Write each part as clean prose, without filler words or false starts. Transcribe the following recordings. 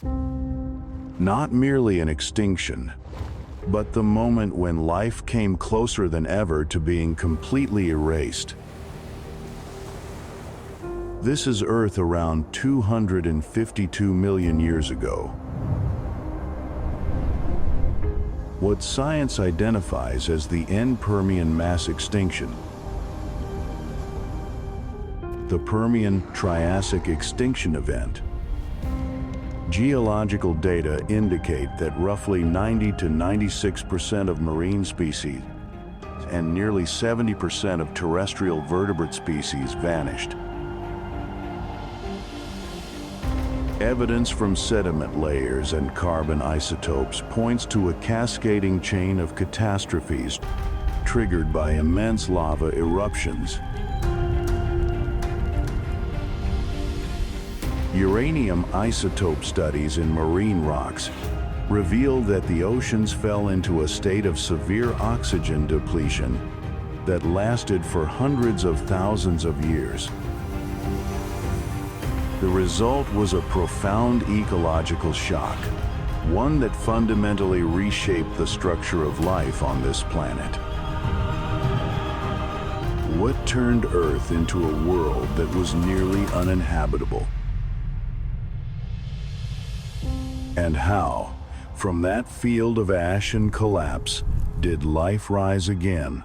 Not merely an extinction, but the moment when life came closer than ever to being completely erased. This is Earth around 252 million years ago. What science identifies as the end Permian mass extinction. The Permian-Triassic extinction event. Geological data indicate that roughly 90 to 96% of marine species and nearly 70% of terrestrial vertebrate species vanished. Evidence from sediment layers and carbon isotopes points to a cascading chain of catastrophes triggered by immense lava eruptions. Uranium isotope studies in marine rocks reveal that the oceans fell into a state of severe oxygen depletion that lasted for hundreds of thousands of years. The result was a profound ecological shock, one that fundamentally reshaped the structure of life on this planet. What turned Earth into a world that was nearly uninhabitable? And how, from that field of ash and collapse, did life rise again?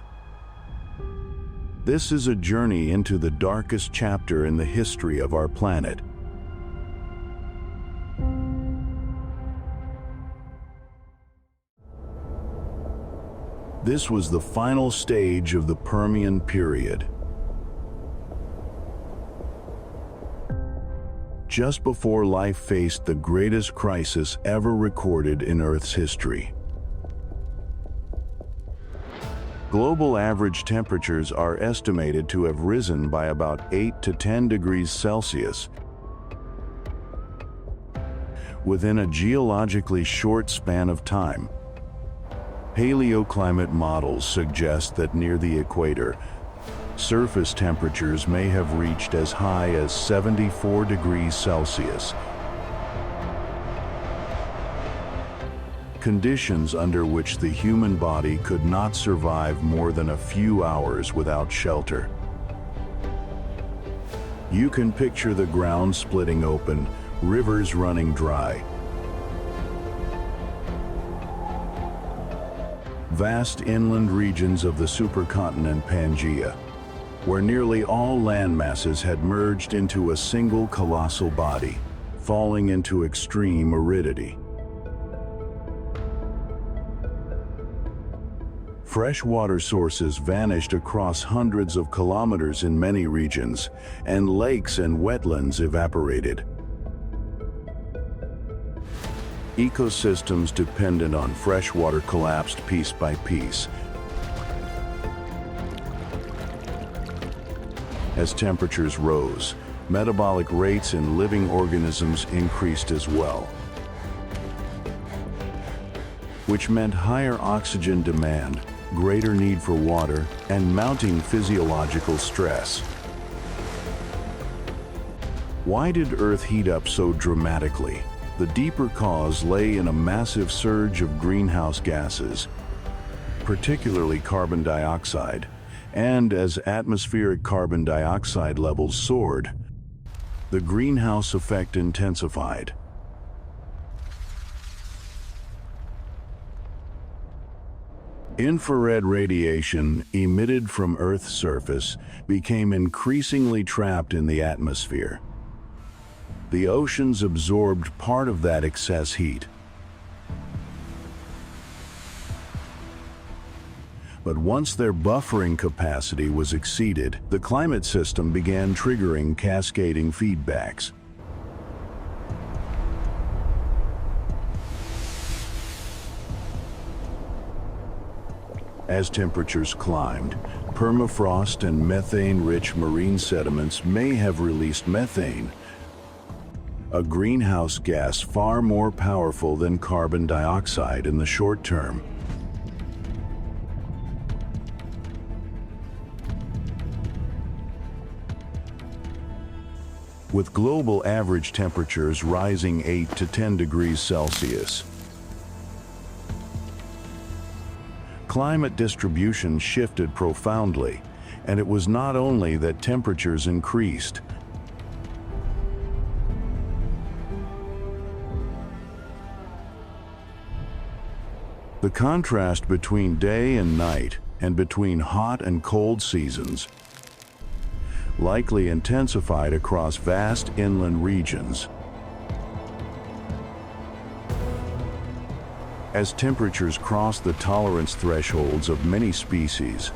This is a journey into the darkest chapter in the history of our planet. This was the final stage of the Permian period. Just before life faced the greatest crisis ever recorded in Earth's history. Global average temperatures are estimated to have risen by about 8 to 10 degrees Celsius within a geologically short span of time. Paleoclimate models suggest that near the equator, surface temperatures may have reached as high as 74 degrees Celsius. Conditions under which the human body could not survive more than a few hours without shelter. You can picture the ground splitting open, rivers running dry. Vast inland regions of the supercontinent Pangaea, where nearly all land masses had merged into a single colossal body, falling into extreme aridity. Freshwater sources vanished across hundreds of kilometers in many regions, and lakes and wetlands evaporated. Ecosystems dependent on freshwater collapsed piece by piece. As temperatures rose, metabolic rates in living organisms increased as well, which meant higher oxygen demand, greater need for water, and mounting physiological stress. Why did Earth heat up so dramatically? The deeper cause lay in a massive surge of greenhouse gases, particularly carbon dioxide, and as atmospheric carbon dioxide levels soared, the greenhouse effect intensified. Infrared radiation emitted from Earth's surface became increasingly trapped in the atmosphere. The oceans absorbed part of that excess heat. But once their buffering capacity was exceeded, the climate system began triggering cascading feedbacks. As temperatures climbed, permafrost and methane-rich marine sediments may have released methane, a greenhouse gas far more powerful than carbon dioxide in the short term. with global average temperatures rising 8 to 10 degrees Celsius. Climate distribution shifted profoundly, and it was not only that temperatures increased. The contrast between day and night, and between hot and cold seasons, likely intensified across vast inland regions. As temperatures crossed the tolerance thresholds of many species,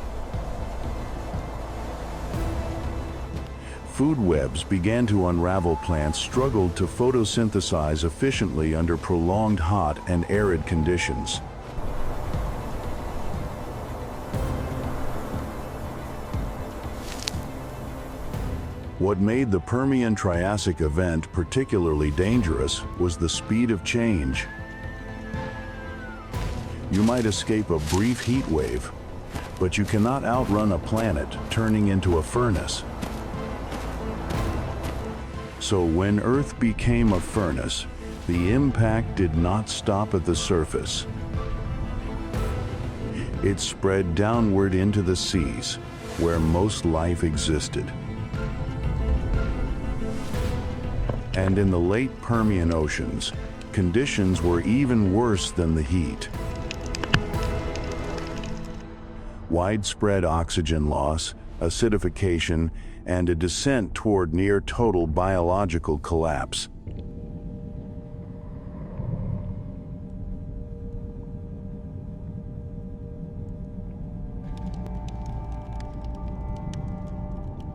food webs began to unravel. Plants struggled to photosynthesize efficiently under prolonged hot and arid conditions. What made the Permian-Triassic event particularly dangerous was the speed of change. You might escape a brief heat wave, but you cannot outrun a planet turning into a furnace. So when Earth became a furnace, the impact did not stop at the surface. It spread downward into the seas, where most life existed. And in the late Permian oceans, conditions were even worse than the heat. Widespread oxygen loss, acidification, and a descent toward near-total biological collapse.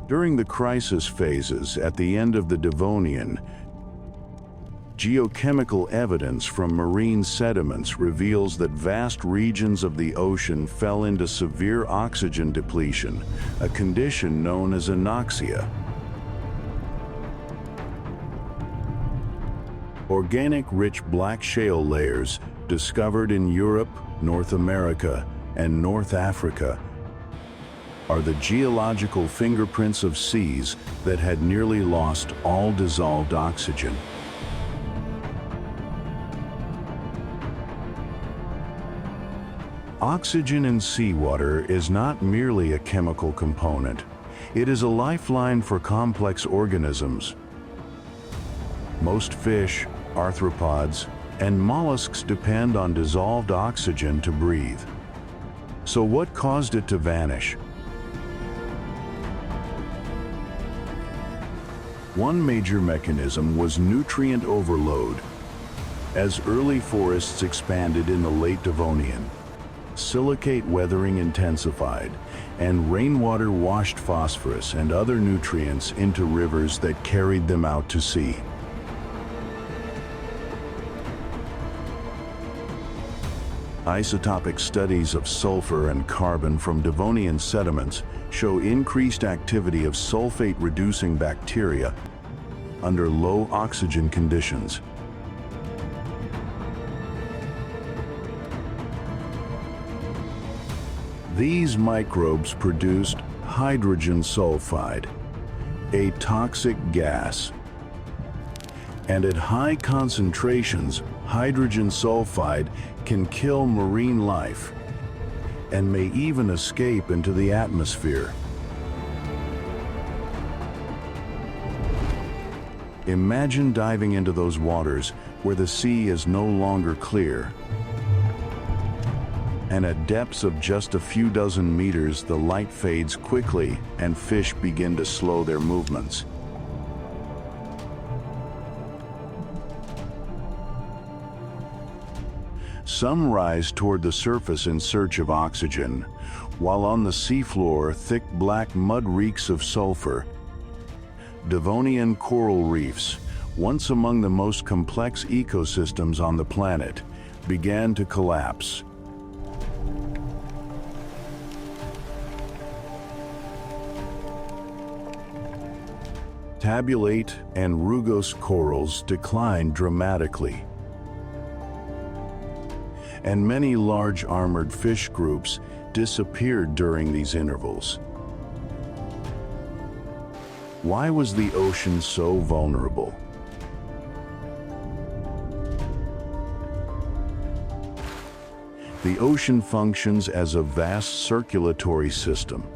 During the crisis phases at the end of the Devonian, geochemical evidence from marine sediments reveals that vast regions of the ocean fell into severe oxygen depletion, a condition known as anoxia. Organic-rich black shale layers discovered in Europe, North America, and North Africa are the geological fingerprints of seas that had nearly lost all dissolved oxygen. Oxygen in seawater is not merely a chemical component. It is a lifeline for complex organisms. Most fish, arthropods, and mollusks depend on dissolved oxygen to breathe. So what caused it to vanish? One major mechanism was nutrient overload. As early forests expanded in the late Devonian, silicate weathering intensified, and rainwater washed phosphorus and other nutrients into rivers that carried them out to sea. Isotopic studies of sulfur and carbon from Devonian sediments show increased activity of sulfate-reducing bacteria under low oxygen conditions. These microbes produced hydrogen sulfide, a toxic gas. And at high concentrations, hydrogen sulfide can kill marine life and may even escape into the atmosphere. Imagine diving into those waters where the sea is no longer clear. And at depths of just a few dozen meters, the light fades quickly and fish begin to slow their movements. Some rise toward the surface in search of oxygen, while on the seafloor, thick black mud reeks of sulfur. Devonian coral reefs, once among the most complex ecosystems on the planet, began to collapse. Tabulate and rugose corals declined dramatically, and many large armored fish groups disappeared during these intervals. Why was the ocean so vulnerable? The ocean functions as a vast circulatory system,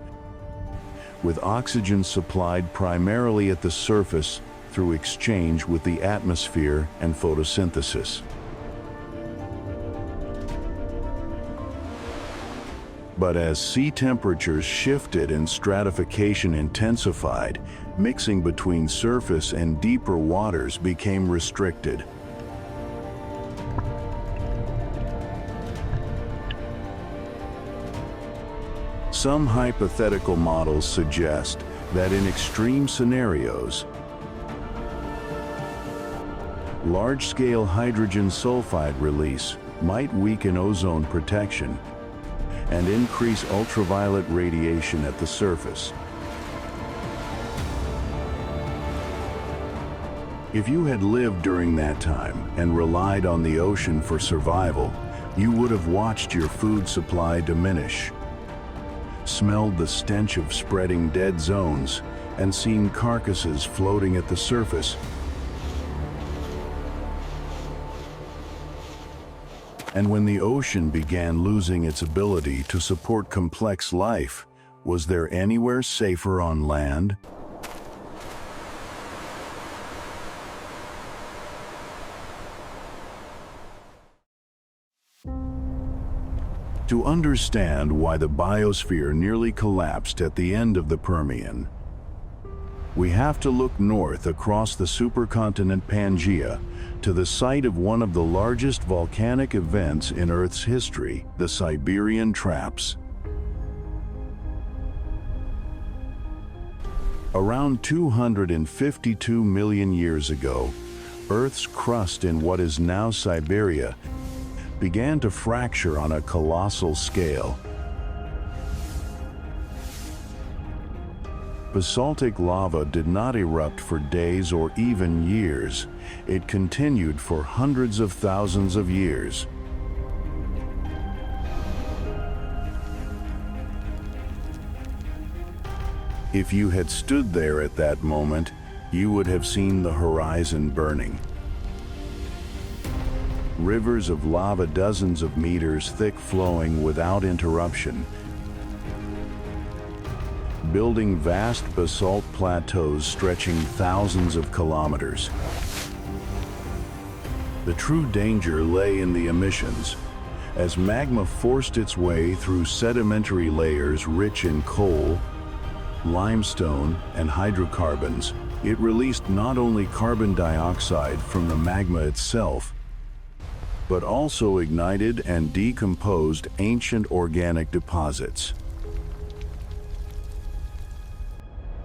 with oxygen supplied primarily at the surface through exchange with the atmosphere and photosynthesis. But as sea temperatures shifted and stratification intensified, mixing between surface and deeper waters became restricted. Some hypothetical models suggest that in extreme scenarios, large-scale hydrogen sulfide release might weaken ozone protection and increase ultraviolet radiation at the surface. If you had lived during that time and relied on the ocean for survival, you would have watched your food supply diminish, smelled the stench of spreading dead zones, and seen carcasses floating at the surface. And when the ocean began losing its ability to support complex life, was there anywhere safer on land? To understand why the biosphere nearly collapsed at the end of the Permian, we have to look north across the supercontinent Pangaea to the site of one of the largest volcanic events in Earth's history, the Siberian Traps. Around 252 million years ago, Earth's crust in what is now Siberia began to fracture on a colossal scale. Basaltic lava did not erupt for days or even years. It continued for hundreds of thousands of years. If you had stood there at that moment, you would have seen the horizon burning. Rivers of lava dozens of meters thick flowing without interruption, building vast basalt plateaus stretching thousands of kilometers. The true danger lay in the emissions. As magma forced its way through sedimentary layers rich in coal, limestone, and hydrocarbons, it released not only carbon dioxide from the magma itself, but also ignited and decomposed ancient organic deposits.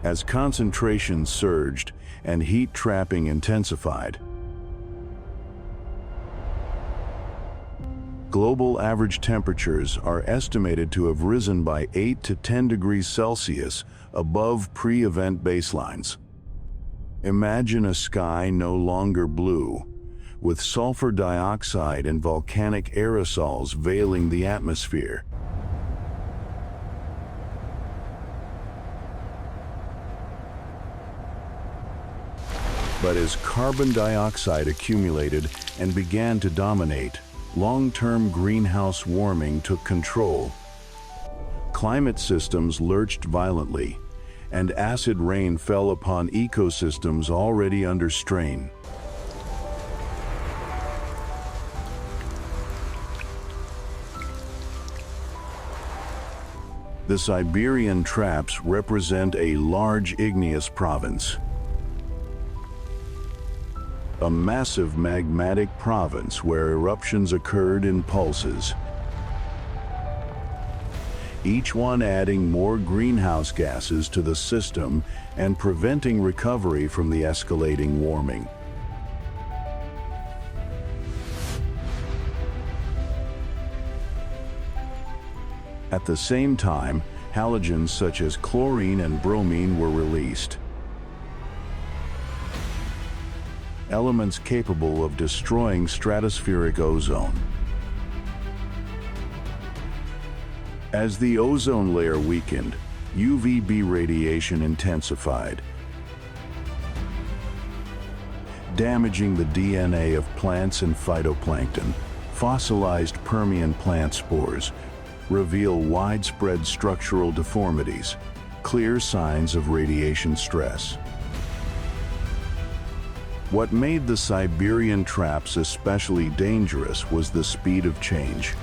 As concentration surged and heat trapping intensified, global average temperatures are estimated to have risen by 8 to 10 degrees Celsius above pre-event baselines. Imagine a sky no longer blue, with sulfur dioxide and volcanic aerosols veiling the atmosphere. But as carbon dioxide accumulated and began to dominate, long-term greenhouse warming took control. Climate systems lurched violently, and acid rain fell upon ecosystems already under strain. The Siberian Traps represent a large igneous province. A massive magmatic province where eruptions occurred in pulses, each one adding more greenhouse gases to the system and preventing recovery from the escalating warming. At the same time, halogens such as chlorine and bromine were released, elements capable of destroying stratospheric ozone. As the ozone layer weakened, UVB radiation intensified, damaging the DNA of plants and phytoplankton. Fossilized Permian plant spores reveal widespread structural deformities, clear signs of radiation stress. What made the Siberian traps especially dangerous was the speed of change.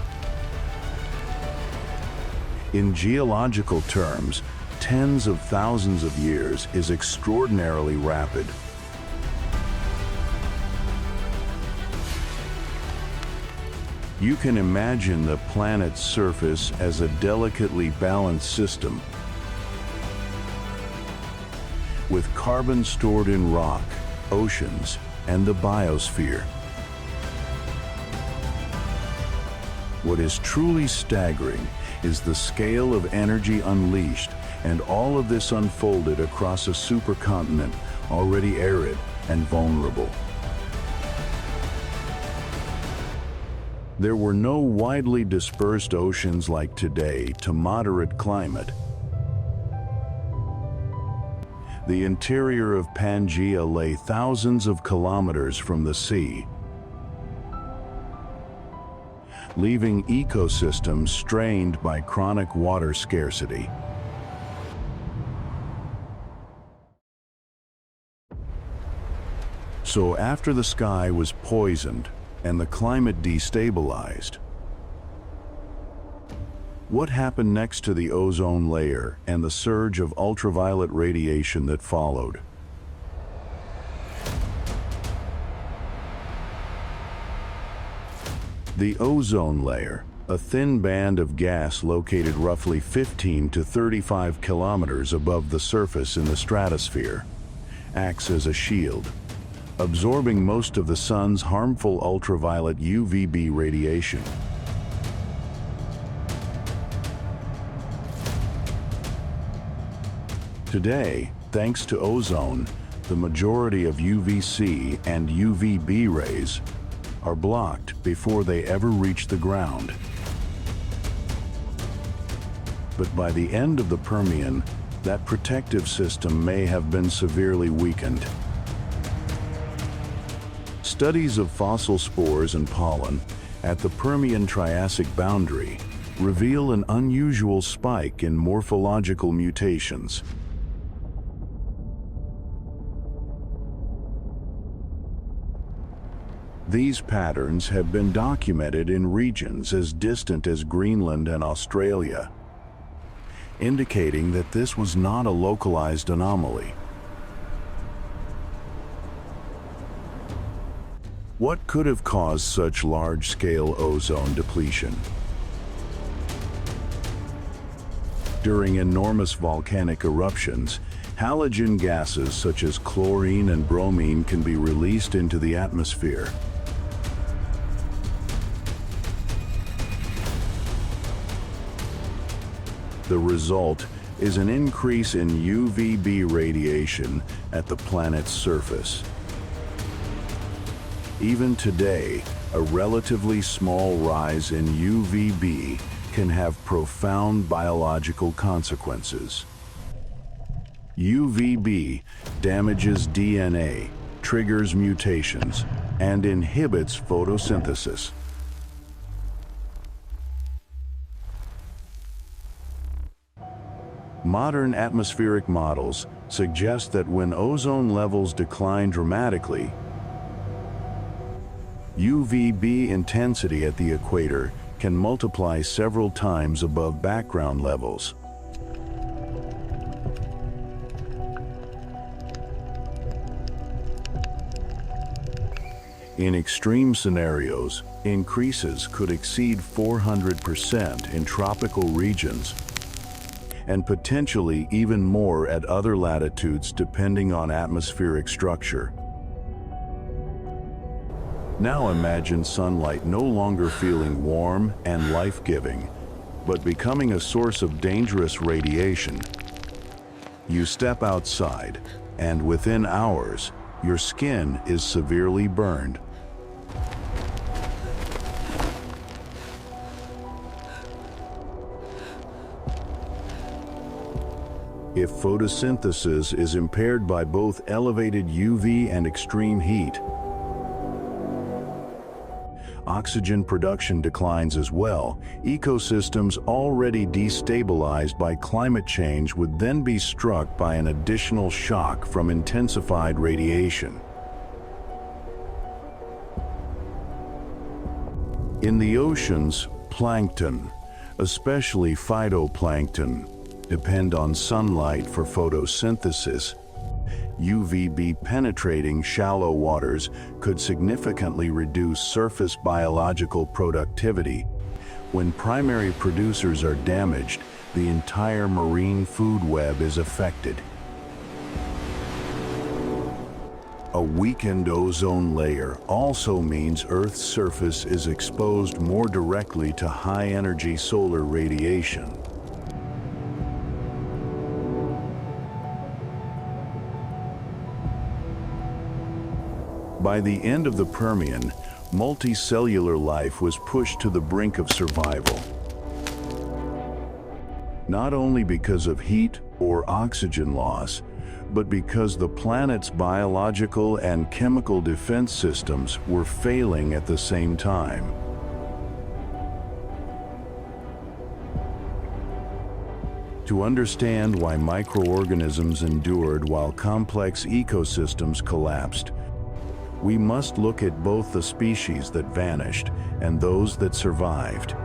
In geological terms, tens of thousands of years is extraordinarily rapid. You can imagine the planet's surface as a delicately balanced system, with carbon stored in rock, oceans, and the biosphere. What is truly staggering is the scale of energy unleashed, and all of this unfolded across a supercontinent already arid and vulnerable. There were no widely dispersed oceans like today to moderate climate. The interior of Pangaea lay thousands of kilometers from the sea, leaving ecosystems strained by chronic water scarcity. So after the sky was poisoned and the climate destabilized, what happened next to the ozone layer and the surge of ultraviolet radiation that followed? The ozone layer, a thin band of gas located roughly 15 to 35 kilometers above the surface in the stratosphere, acts as a shield, absorbing most of the sun's harmful ultraviolet UVB radiation. Today, thanks to ozone, the majority of UVC and UVB rays are blocked before they ever reach the ground. But by the end of the Permian, that protective system may have been severely weakened. Studies of fossil spores and pollen at the Permian-Triassic boundary reveal an unusual spike in morphological mutations. These patterns have been documented in regions as distant as Greenland and Australia, indicating that this was not a localized anomaly. What could have caused such large-scale ozone depletion? During enormous volcanic eruptions, halogen gases such as chlorine and bromine can be released into the atmosphere. The result is an increase in UVB radiation at the planet's surface. Even today, a relatively small rise in UVB can have profound biological consequences. UVB damages DNA, triggers mutations, and inhibits photosynthesis. Modern atmospheric models suggest that when ozone levels decline dramatically, UVB intensity at the equator can multiply several times above background levels. In extreme scenarios, increases could exceed 400% in tropical regions, and potentially even more at other latitudes depending on atmospheric structure. Now imagine sunlight no longer feeling warm and life-giving, but becoming a source of dangerous radiation. You step outside, and within hours, your skin is severely burned. If photosynthesis is impaired by both elevated UV and extreme heat, oxygen production declines as well. Ecosystems already destabilized by climate change would then be struck by an additional shock from intensified radiation. In the oceans, plankton, especially phytoplankton, depend on sunlight for photosynthesis. UVB penetrating shallow waters could significantly reduce surface biological productivity. When primary producers are damaged, the entire marine food web is affected. A weakened ozone layer also means Earth's surface is exposed more directly to high-energy solar radiation. By the end of the Permian, multicellular life was pushed to the brink of survival. Not only because of heat or oxygen loss, but because the planet's biological and chemical defense systems were failing at the same time. To understand why microorganisms endured while complex ecosystems collapsed, we must look at both the species that vanished and those that survived.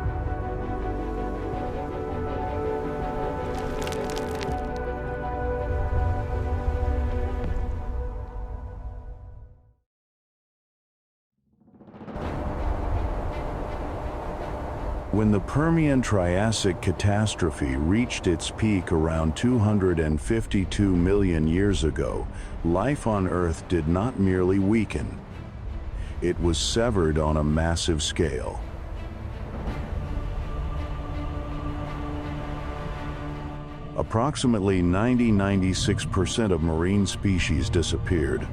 When the Permian-Triassic catastrophe reached its peak around 252 million years ago, life on Earth did not merely weaken. It was severed on a massive scale. Approximately 96% of marine species disappeared.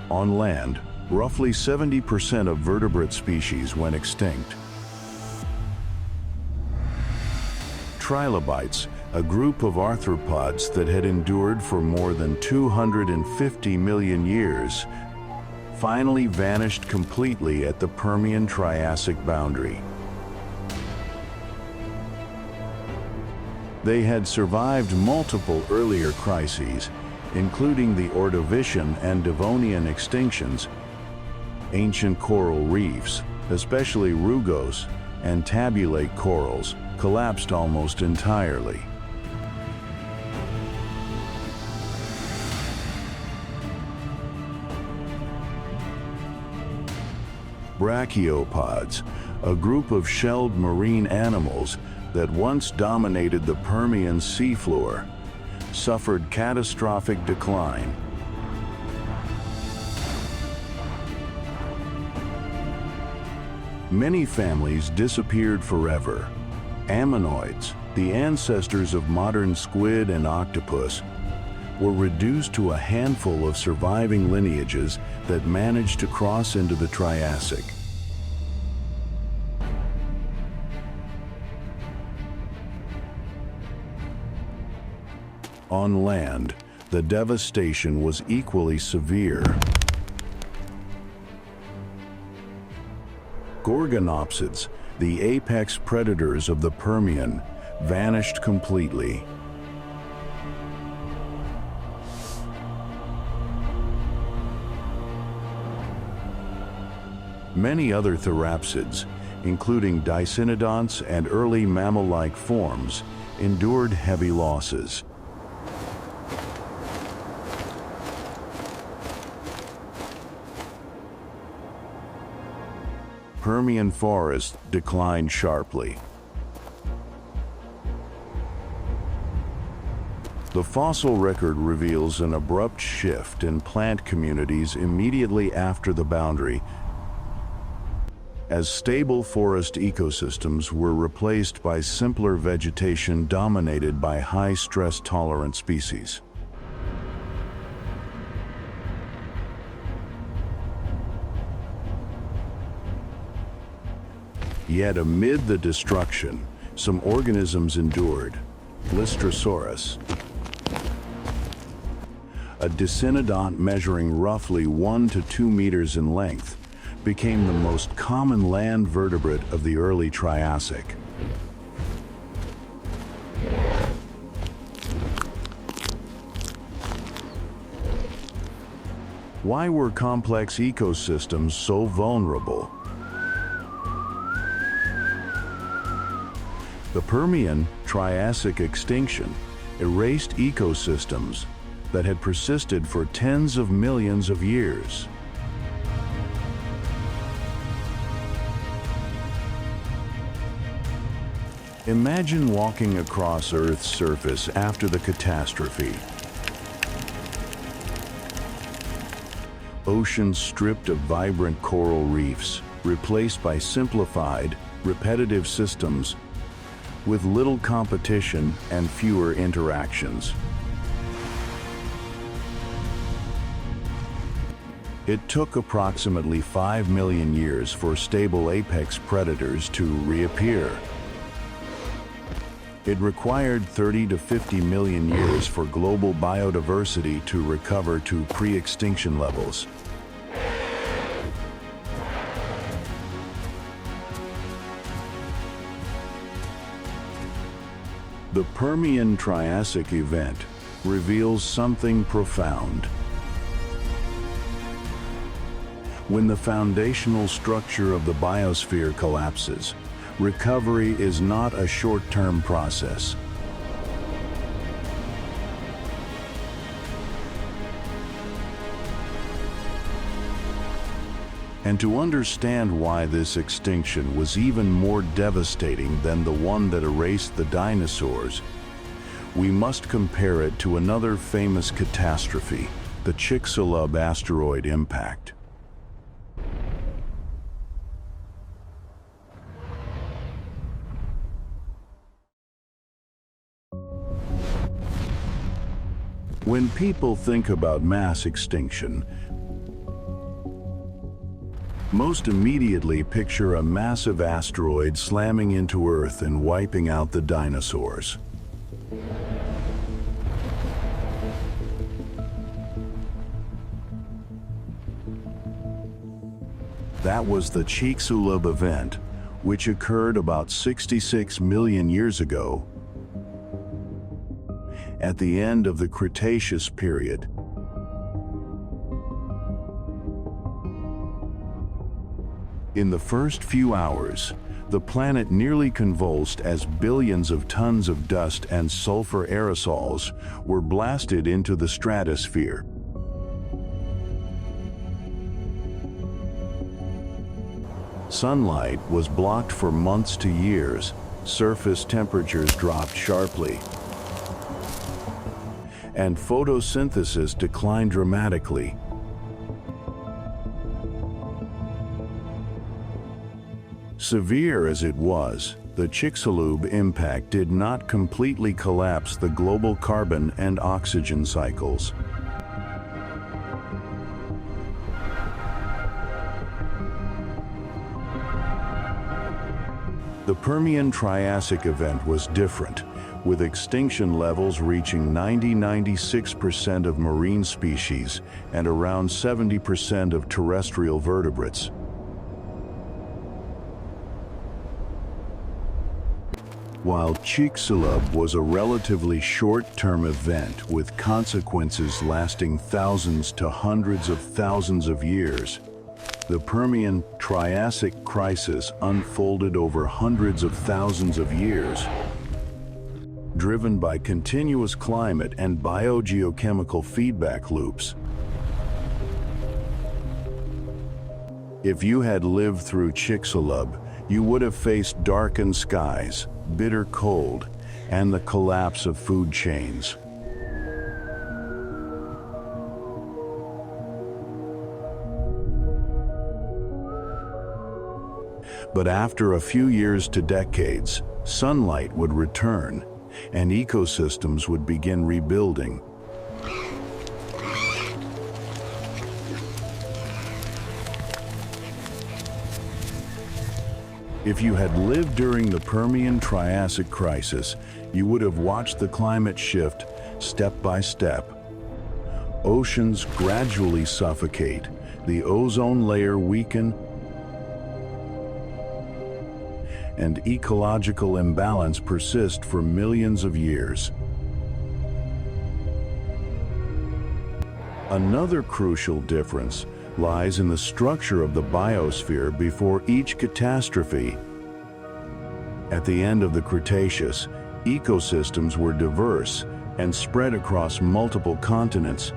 On land, roughly 70% of vertebrate species went extinct. Trilobites, a group of arthropods that had endured for more than 250 million years, finally vanished completely at the Permian-Triassic boundary. They had survived multiple earlier crises, including the Ordovician and Devonian extinctions. Ancient coral reefs, especially rugose and tabulate corals, collapsed almost entirely. Brachiopods, a group of shelled marine animals that once dominated the Permian seafloor, suffered catastrophic decline. Many families disappeared forever. Ammonoids, the ancestors of modern squid and octopus, were reduced to a handful of surviving lineages that managed to cross into the Triassic. On land, the devastation was equally severe. Gorgonopsids, the apex predators of the Permian, vanished completely. Many other therapsids, including dicynodonts and early mammal-like forms, endured heavy losses. Permian forests declined sharply. The fossil record reveals an abrupt shift in plant communities immediately after the boundary, as stable forest ecosystems were replaced by simpler vegetation dominated by high stress-tolerant species. Yet amid the destruction, Some organisms endured. Lystrosaurus, a dicynodont measuring roughly 1 to 2 meters in length, became the most common land vertebrate of the early Triassic. Why were complex ecosystems so vulnerable? The Permian-Triassic extinction erased ecosystems that had persisted for tens of millions of years. Imagine walking across Earth's surface after the catastrophe. Oceans stripped of vibrant coral reefs, replaced by simplified, repetitive systems with little competition and fewer interactions. It took approximately 5 million years for stable apex predators to reappear. It required 30 to 50 million years for global biodiversity to recover to pre-extinction levels. The Permian-Triassic event reveals something profound. When the foundational structure of the biosphere collapses, recovery is not a short-term process. And to understand why this extinction was even more devastating than the one that erased the dinosaurs, we must compare it to another famous catastrophe, the Chicxulub asteroid impact. When people think about mass extinction, most immediately picture a massive asteroid slamming into Earth and wiping out the dinosaurs. That was the Chicxulub event, which occurred about 66 million years ago, at the end of the Cretaceous period. In the first few hours, the planet nearly convulsed as billions of tons of dust and sulfur aerosols were blasted into the stratosphere. Sunlight was blocked for months to years, surface temperatures dropped sharply, and photosynthesis declined dramatically. Severe as it was, the Chicxulub impact did not completely collapse the global carbon and oxygen cycles. The Permian-Triassic event was different, with extinction levels reaching 96% of marine species and around 70% of terrestrial vertebrates. While Chicxulub was a relatively short-term event with consequences lasting thousands to hundreds of thousands of years, the Permian-Triassic crisis unfolded over hundreds of thousands of years, driven by continuous climate and biogeochemical feedback loops. If you had lived through Chicxulub, you would have faced darkened skies, bitter cold, and the collapse of food chains. But after a few years to decades, sunlight would return, and ecosystems would begin rebuilding. If you had lived during the Permian-Triassic crisis, you would have watched the climate shift step by step. Oceans gradually suffocate, the ozone layer weaken, and ecological imbalance persist for millions of years. Another crucial difference lies in the structure of the biosphere before each catastrophe. At the end of the Cretaceous, ecosystems were diverse and spread across multiple continents.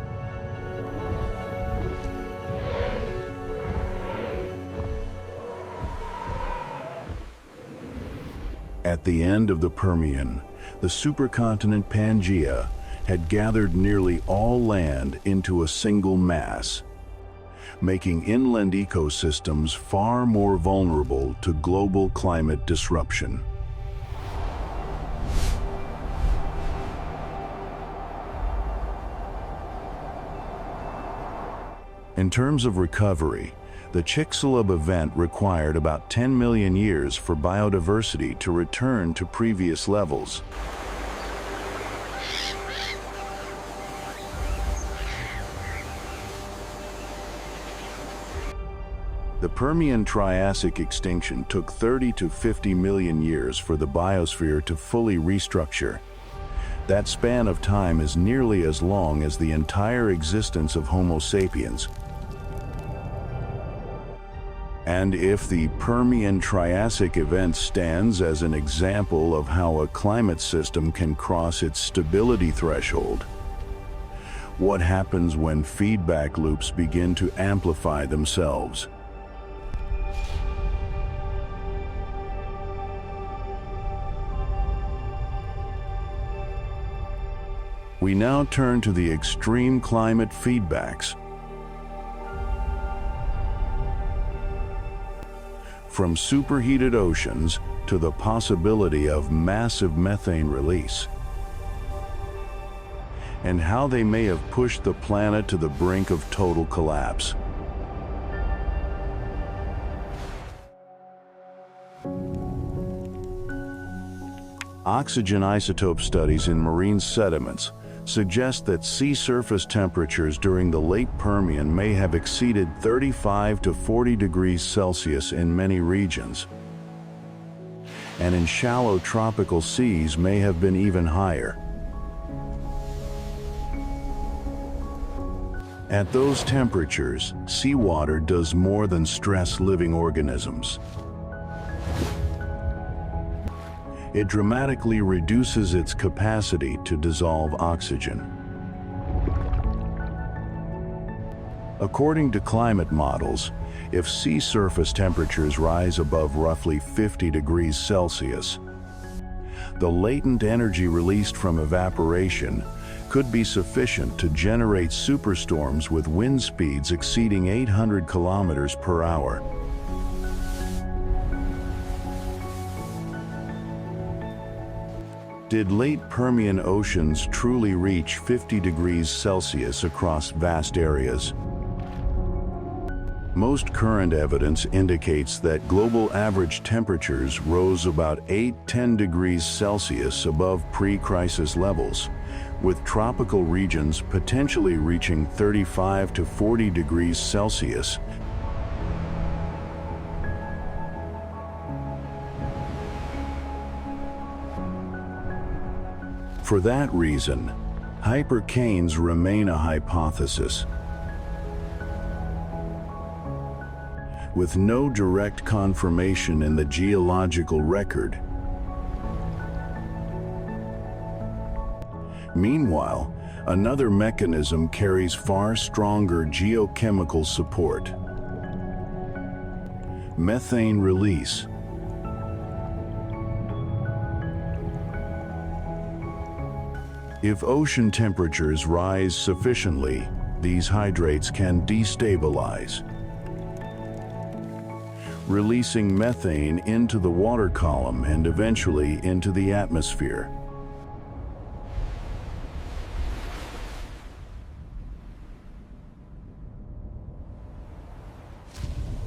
At the end of the Permian, the supercontinent Pangaea had gathered nearly all land into a single mass, making inland ecosystems far more vulnerable to global climate disruption. In terms of recovery, the Chicxulub event required about 10 million years for biodiversity to return to previous levels. The Permian-Triassic extinction took 30 to 50 million years for the biosphere to fully restructure. That span of time is nearly as long as the entire existence of Homo sapiens. And if the Permian-Triassic event stands as an example of how a climate system can cross its stability threshold, what happens when feedback loops begin to amplify themselves? We now turn to the extreme climate feedbacks. From superheated oceans to the possibility of massive methane release, and how they may have pushed the planet to the brink of total collapse. Oxygen isotope studies in marine sediments suggest that sea surface temperatures during the late Permian may have exceeded 35 to 40 degrees Celsius in many regions, and in shallow tropical seas may have been even higher. At those temperatures, seawater does more than stress living organisms. It dramatically reduces its capacity to dissolve oxygen. According to climate models, if sea surface temperatures rise above roughly 50 degrees Celsius, the latent energy released from evaporation could be sufficient to generate superstorms with wind speeds exceeding 800 kilometers per hour. Did late Permian oceans truly reach 50 degrees Celsius across vast areas? Most current evidence indicates that global average temperatures rose about 8–10 degrees Celsius above pre-crisis levels, with tropical regions potentially reaching 35 to 40 degrees Celsius. For that reason, Hypercanes remain a hypothesis. With no direct confirmation in the geological record. Meanwhile, another mechanism carries far stronger geochemical support. Methane release. If ocean temperatures rise sufficiently, these hydrates can destabilize, releasing methane into the water column and eventually into the atmosphere.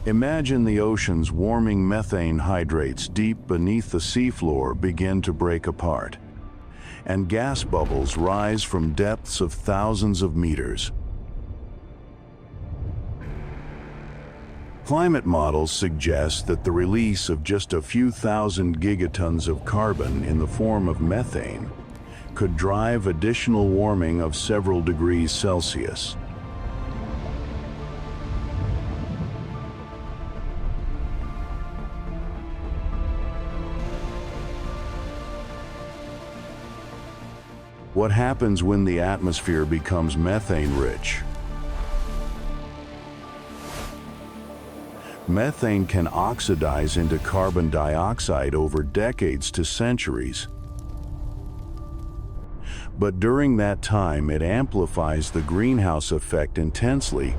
Imagine the ocean's warming methane hydrates deep beneath the seafloor begin to break apart, and gas bubbles rise from depths of thousands of meters. Climate models suggest that the release of just a few thousand gigatons of carbon in the form of methane could drive additional warming of several degrees Celsius. What happens when the atmosphere becomes methane-rich? Methane can oxidize into carbon dioxide over decades to centuries. But during that time, it amplifies the greenhouse effect intensely.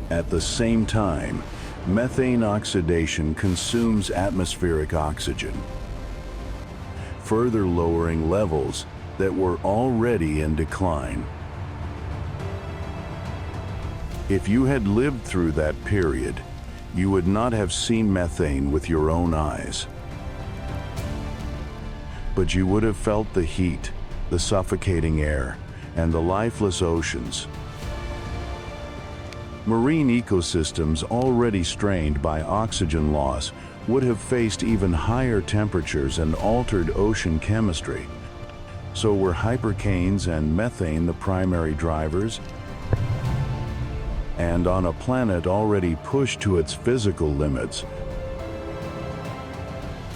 At the same time, methane oxidation consumes atmospheric oxygen, further lowering levels that were already in decline. If you had lived through that period, you would not have seen methane with your own eyes. But you would have felt the heat, the suffocating air, and the lifeless oceans. Marine ecosystems already strained by oxygen loss would have faced even higher temperatures and altered ocean chemistry. So were hypercanes and methane the primary drivers? And on a planet already pushed to its physical limits,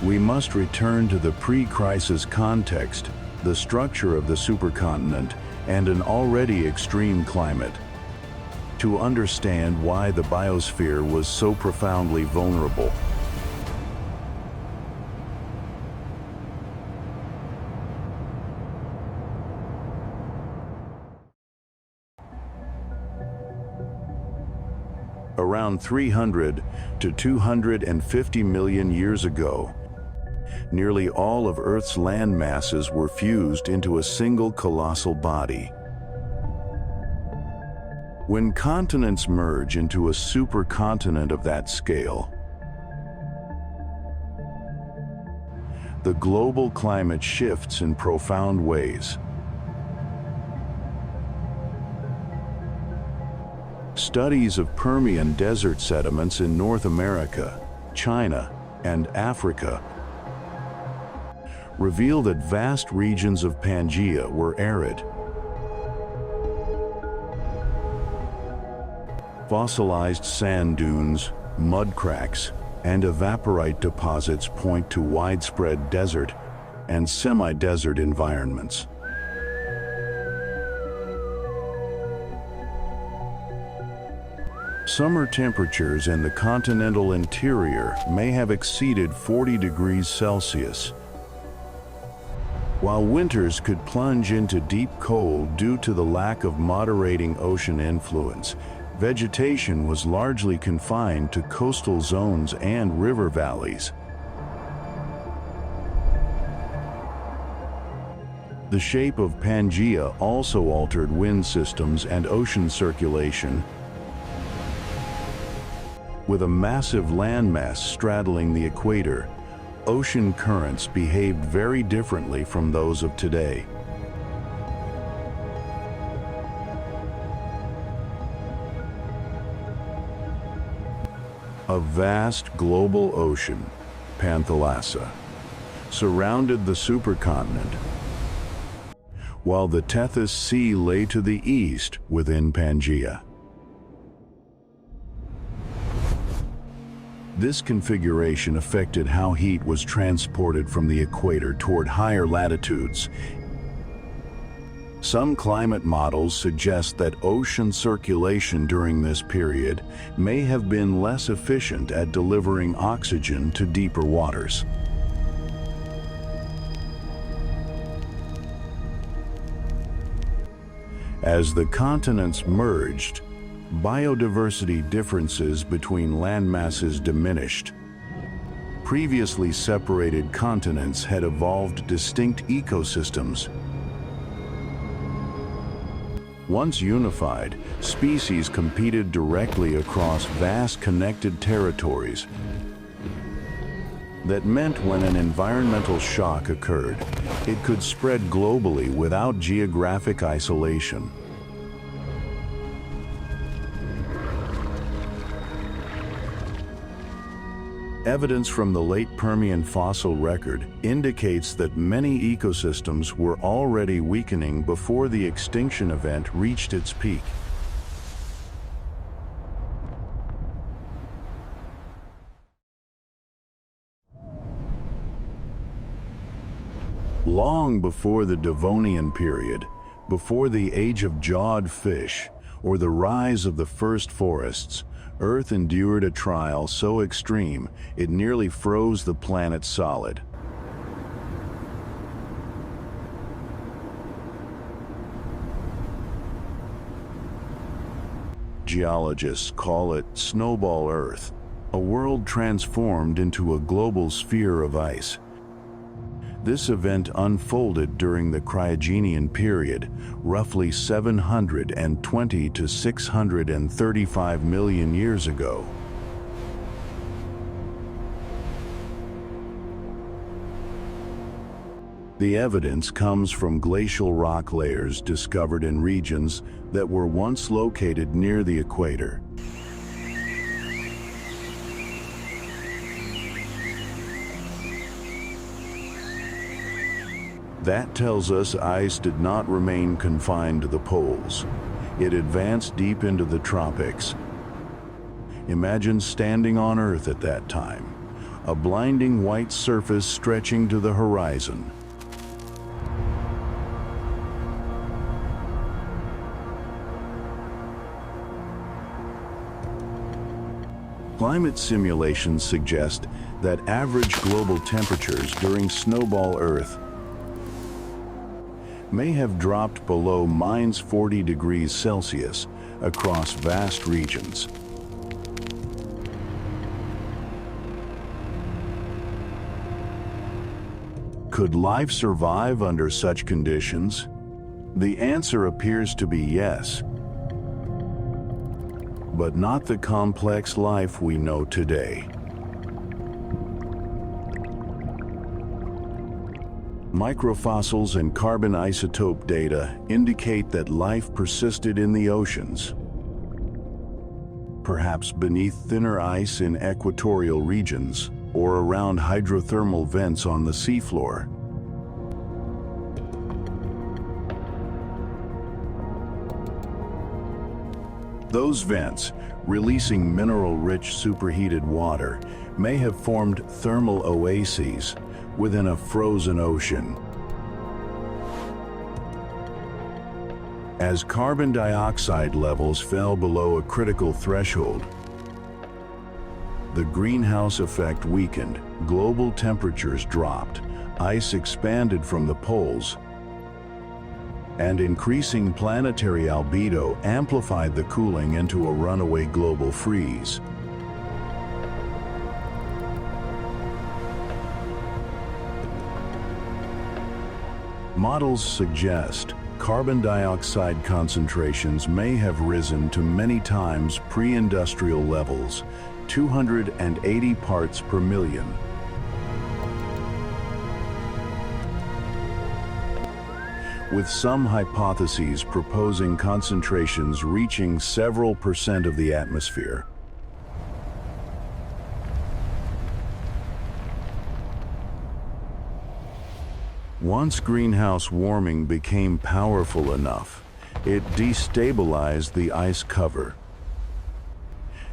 we must return to the pre-crisis context, the structure of the supercontinent, and an already extreme climate, to understand why the biosphere was so profoundly vulnerable. Around 300 to 250 million years ago, nearly all of Earth's land masses were fused into a single colossal body. When continents merge into a supercontinent of that scale, the global climate shifts in profound ways. Studies of Permian desert sediments in North America, China, and Africa reveal that vast regions of Pangaea were arid. Fossilized sand dunes, mud cracks, and evaporite deposits point to widespread desert and semi-desert environments. Summer temperatures in the continental interior may have exceeded 40 degrees Celsius, while winters could plunge into deep cold due to the lack of moderating ocean influence. Vegetation was largely confined to coastal zones and river valleys. The shape of Pangaea also altered wind systems and ocean circulation, with a massive landmass straddling the equator. Ocean currents behaved very differently from those of today. A vast global ocean, Panthalassa, surrounded the supercontinent, while the Tethys Sea lay to the east within Pangaea. This configuration affected how heat was transported from the equator toward higher latitudes. Some climate models suggest that ocean circulation during this period may have been less efficient at delivering oxygen to deeper waters. As the continents merged, biodiversity differences between landmasses diminished. Previously separated continents had evolved distinct ecosystems. Once unified, species competed directly across vast connected territories. That meant when an environmental shock occurred, it could spread globally without geographic isolation. Evidence from the late Permian fossil record indicates that many ecosystems were already weakening before the extinction event reached its peak. Long before the Devonian period, before the age of jawed fish, or the rise of the first forests, Earth endured a trial so extreme it nearly froze the planet solid. Geologists call it Snowball Earth, a world transformed into a global sphere of ice. This event unfolded during the Cryogenian period, roughly 720 to 635 million years ago. The evidence comes from glacial rock layers discovered in regions that were once located near the equator. That tells us ice did not remain confined to the poles. It advanced deep into the tropics. Imagine standing on Earth at that time, a blinding white surface stretching to the horizon. Climate simulations suggest that average global temperatures during Snowball Earth may have dropped below -40 degrees Celsius across vast regions. Could life survive under such conditions? The answer appears to be yes, but not the complex life we know today. Microfossils and carbon isotope data indicate that life persisted in the oceans, perhaps beneath thinner ice in equatorial regions or around hydrothermal vents on the seafloor. Those vents, releasing mineral-rich superheated water, may have formed thermal oases within a frozen ocean. As carbon dioxide levels fell below a critical threshold, the greenhouse effect weakened, global temperatures dropped, ice expanded from the poles, and increasing planetary albedo amplified the cooling into a runaway global freeze. Models suggest carbon dioxide concentrations may have risen to many times pre-industrial levels, 280 parts per million. With some hypotheses proposing concentrations reaching several percent of the atmosphere. Once greenhouse warming became powerful enough, it destabilized the ice cover,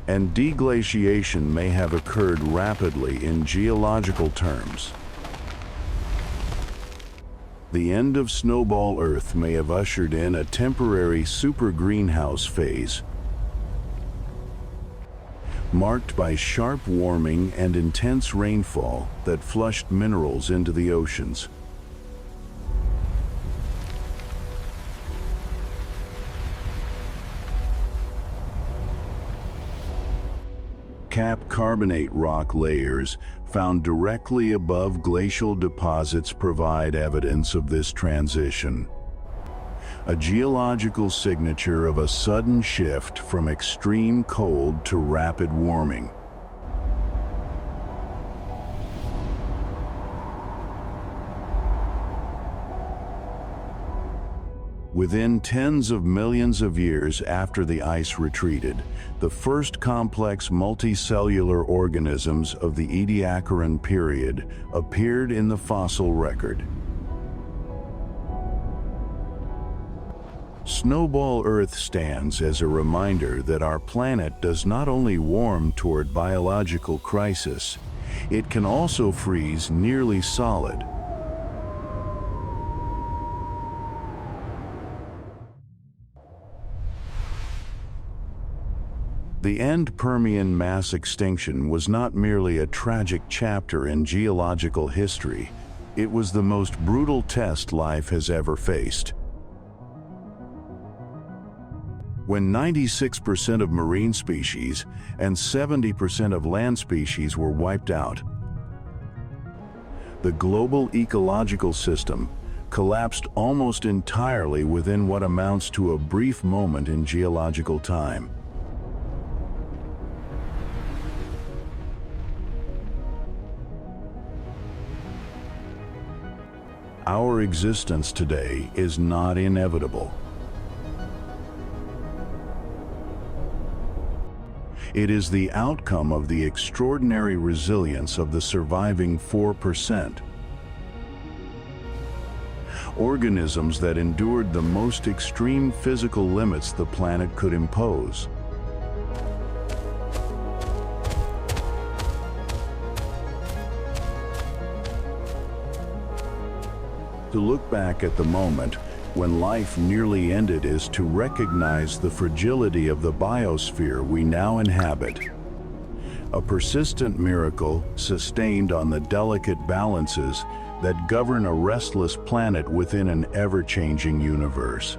and deglaciation may have occurred rapidly in geological terms. The end of Snowball Earth may have ushered in a temporary super greenhouse phase, marked by sharp warming and intense rainfall that flushed minerals into the oceans. Cap carbonate rock layers found directly above glacial deposits provide evidence of this transition. a geological signature of a sudden shift from extreme cold to rapid warming. Within tens of millions of years after the ice retreated, the first complex multicellular organisms of the Ediacaran period appeared in the fossil record. Snowball Earth stands as a reminder that our planet does not only warm toward biological crisis, it can also freeze nearly solid. The end Permian mass extinction was not merely a tragic chapter in geological history, it was the most brutal test life has ever faced. When 96% of marine species and 70% of land species were wiped out, the global ecological system collapsed almost entirely within what amounts to a brief moment in geological time. Our existence today is not inevitable. It is the outcome of the extraordinary resilience of the surviving 4%. Organisms that endured the most extreme physical limits the planet could impose. To look back at the moment when life nearly ended is to recognize the fragility of the biosphere we now inhabit. A persistent miracle sustained on the delicate balances that govern a restless planet within an ever-changing universe.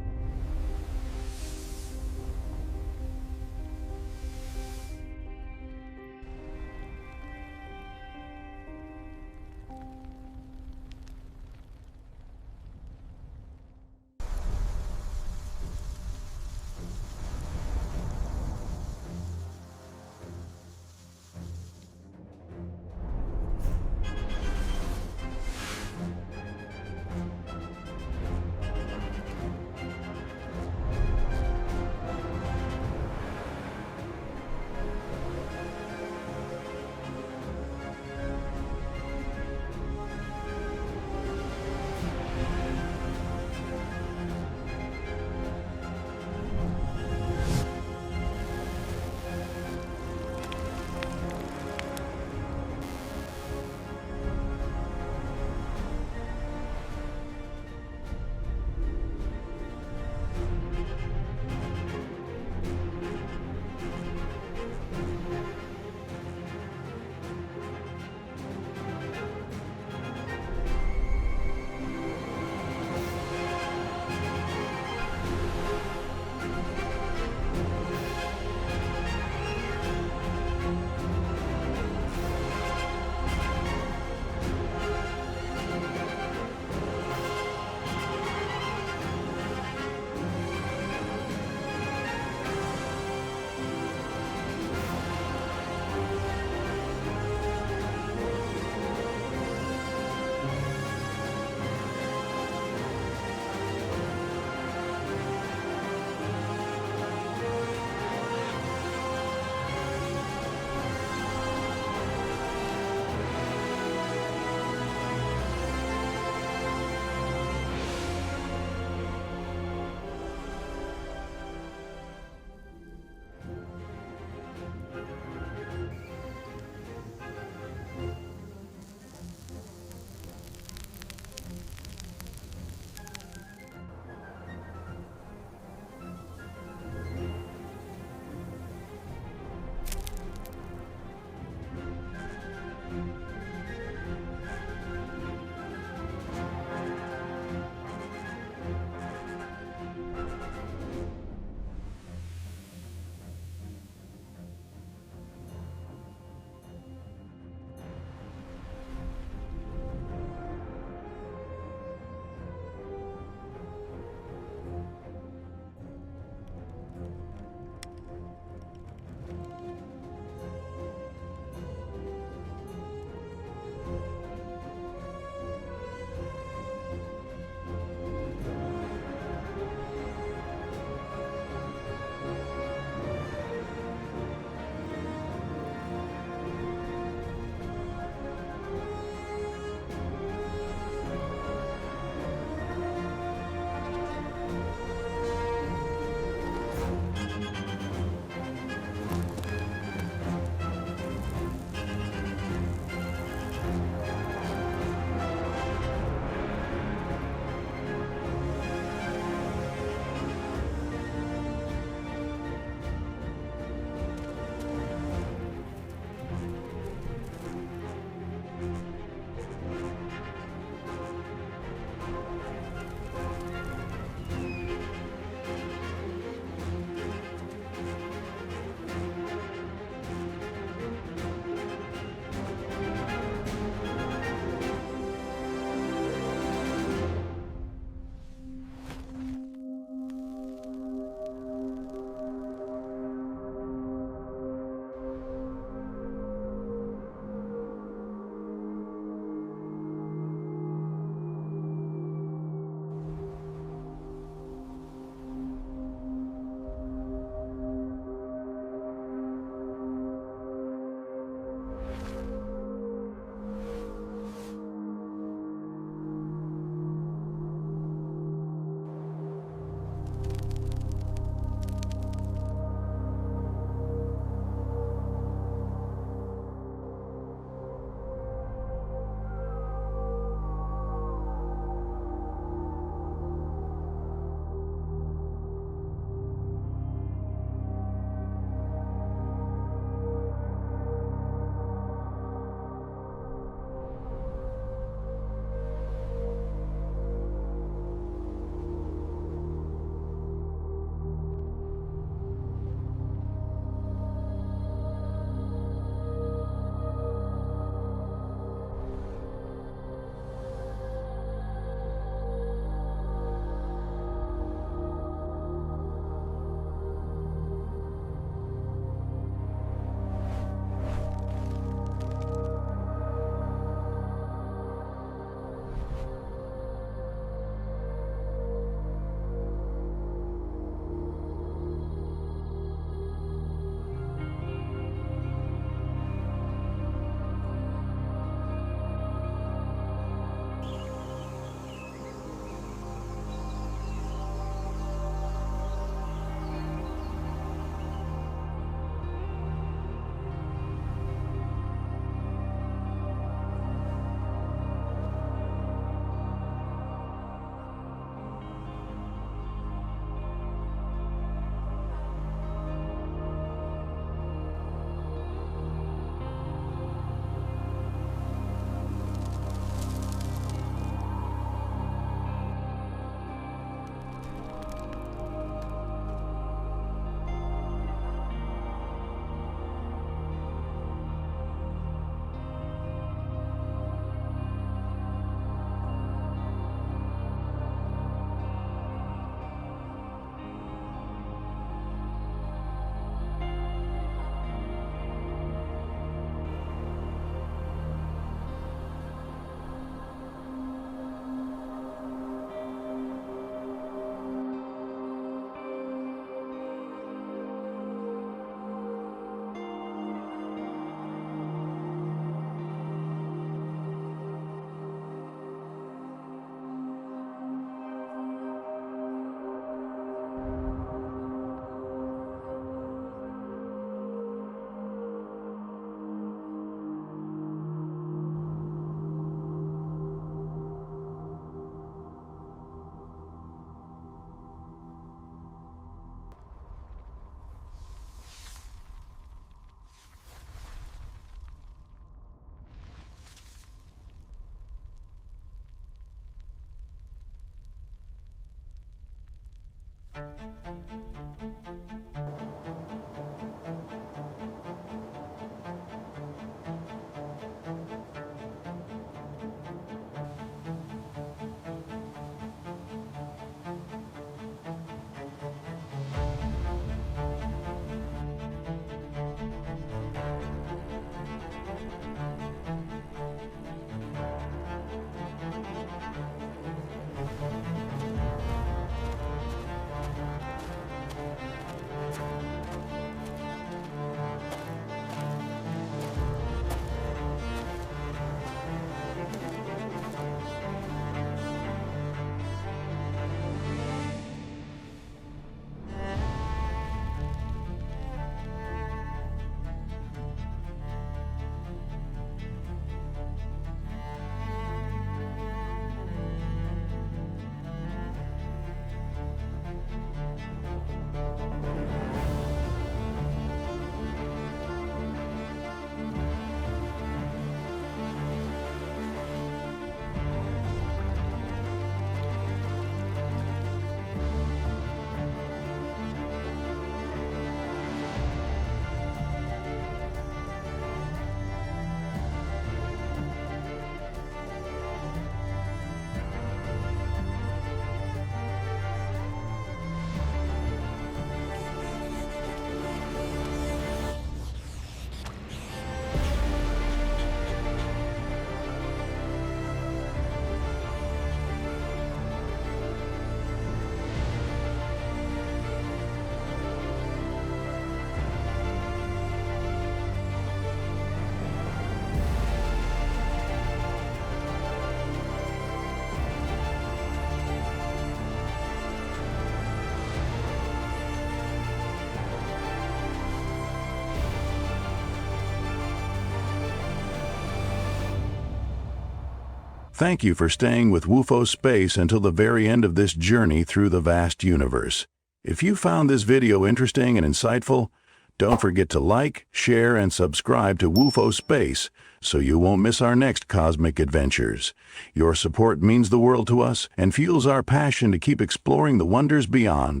Thank you for staying with WUFO Space until the very end of this journey through the vast universe. If you found this video interesting and insightful, don't forget to like, share, and subscribe to WUFO Space so you won't miss our next cosmic adventures. Your support means the world to us and fuels our passion to keep exploring the wonders beyond.